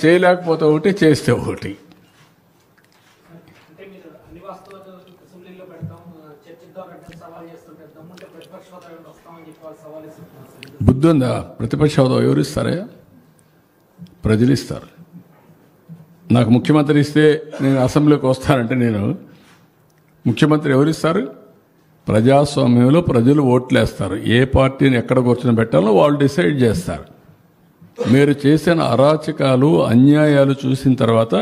చేయలేకపోతే ఒకటి, చేస్తే ఒకటి. బుద్ధి ఉందా? ప్రతిపక్ష హోదా ఎవరు ఇస్తారా? ప్రజలు ఇస్తారు. నాకు ముఖ్యమంత్రి ఇస్తే నేను అసెంబ్లీకి వస్తానంటే నేను ముఖ్యమంత్రి ఎవరిస్తారు? ప్రజాస్వామ్యంలో ప్రజలు ఓట్లేస్తారు. ఏ పార్టీని ఎక్కడ కూర్చొని పెట్టాలో వాళ్ళు డిసైడ్ చేస్తారు. మీరు చేసిన అరాచకాలు, అన్యాయాలు చూసిన తర్వాత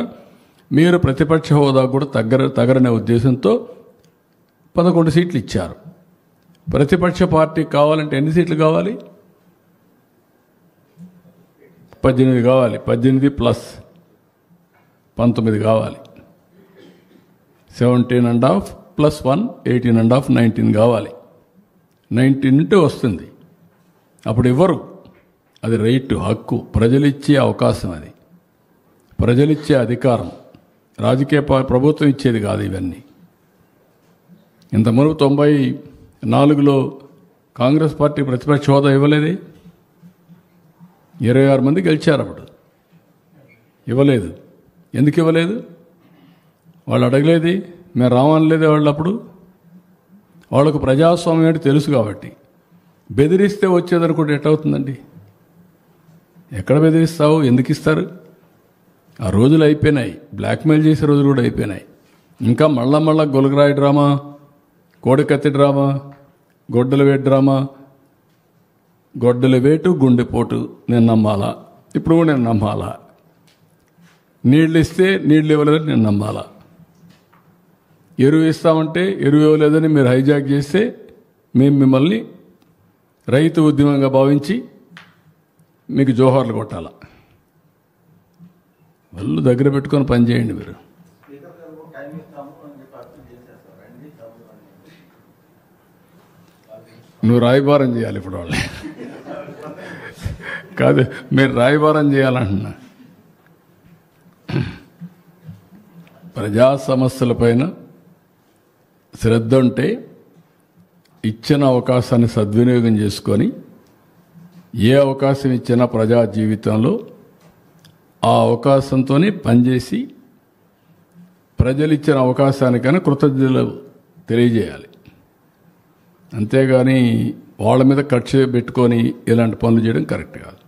మీరు ప్రతిపక్ష హోదా కూడా తగరనే ఉద్దేశంతో 11 సీట్లు ఇచ్చారు. ప్రతిపక్ష పార్టీ కావాలంటే ఎన్ని సీట్లు కావాలి? 18 కావాలి. 18 ప్లస్ 19 కావాలి. 17.5 ప్లస్ 1 18.5 19 కావాలి. 19 ఉంటే వస్తుంది. అప్పుడు ఇవ్వరు. అది రైట్, హక్కు, ప్రజలిచ్చే అవకాశం. అది ప్రజలిచ్చే అధికారం. రాజకీయ ప్రభుత్వం ఇచ్చేది కాదు ఇవన్నీ. ఇంతకుముందు 94లో కాంగ్రెస్ పార్టీ ప్రతిపక్ష హోదా ఇవ్వలేదే. 26 మంది గెలిచారు. అప్పుడు ఇవ్వలేదు. ఎందుకు ఇవ్వలేదు? వాళ్ళు అడగలేది, మేము రావనలేదే. వాళ్ళు అప్పుడు వాళ్ళకు ప్రజాస్వామ్యం ఏంటి తెలుసు కాబట్టి. బెదిరిస్తే వచ్చేదనుకుంటే ఎట్టవుతుందండి? ఎక్కడ బెదిరిస్తావు? ఎందుకు ఇస్తారు? ఆ రోజులు అయిపోయినాయి. బ్లాక్మెయిల్ చేసే రోజులు కూడా అయిపోయినాయి. ఇంకా మళ్ళా గొలగరాయి డ్రామా, కోడికత్తి డ్రామా, గొడ్డల వేటు డ్రామా. గొడ్డల వేటు, గుండెపోటు నేను నమ్మాలా? ఇప్పుడు కూడా నేను నమ్మాలా? నీళ్ళు ఇస్తే నీళ్ళు ఇవ్వలేదని నేను నమ్మాలా? ఎరువు ఇస్తామంటే ఎరువు ఇవ్వలేదని మీరు హైజాక్ చేస్తే మేము మిమ్మల్ని రైతు ఉద్యమంగా భావించి మీకు జోహార్లు కొట్టాలా? వాళ్ళు దగ్గర పెట్టుకొని పనిచేయండి. మీరు నువ్వు రాయబారం చేయాలి ఇప్పుడు వాళ్ళని. కాదు, మీరు రాయబారం చేయాలంటున్నా. ప్రజా సమస్యలపైన శ్రద్ధ ఉంటే ఇచ్చిన అవకాశాన్ని సద్వినియోగం చేసుకొని ఏ అవకాశం ఇచ్చినా ప్రజా జీవితంలో ఆ అవకాశంతోనే పనిచేసి ప్రజలు ఇచ్చిన అవకాశానికైనా కృతజ్ఞతలు తెలియజేయాలి. అంతేగాని వాళ్ళ మీద ఖర్చు పెట్టుకొని ఇలాంటి పనులు చేయడం కరెక్ట్ కాదు.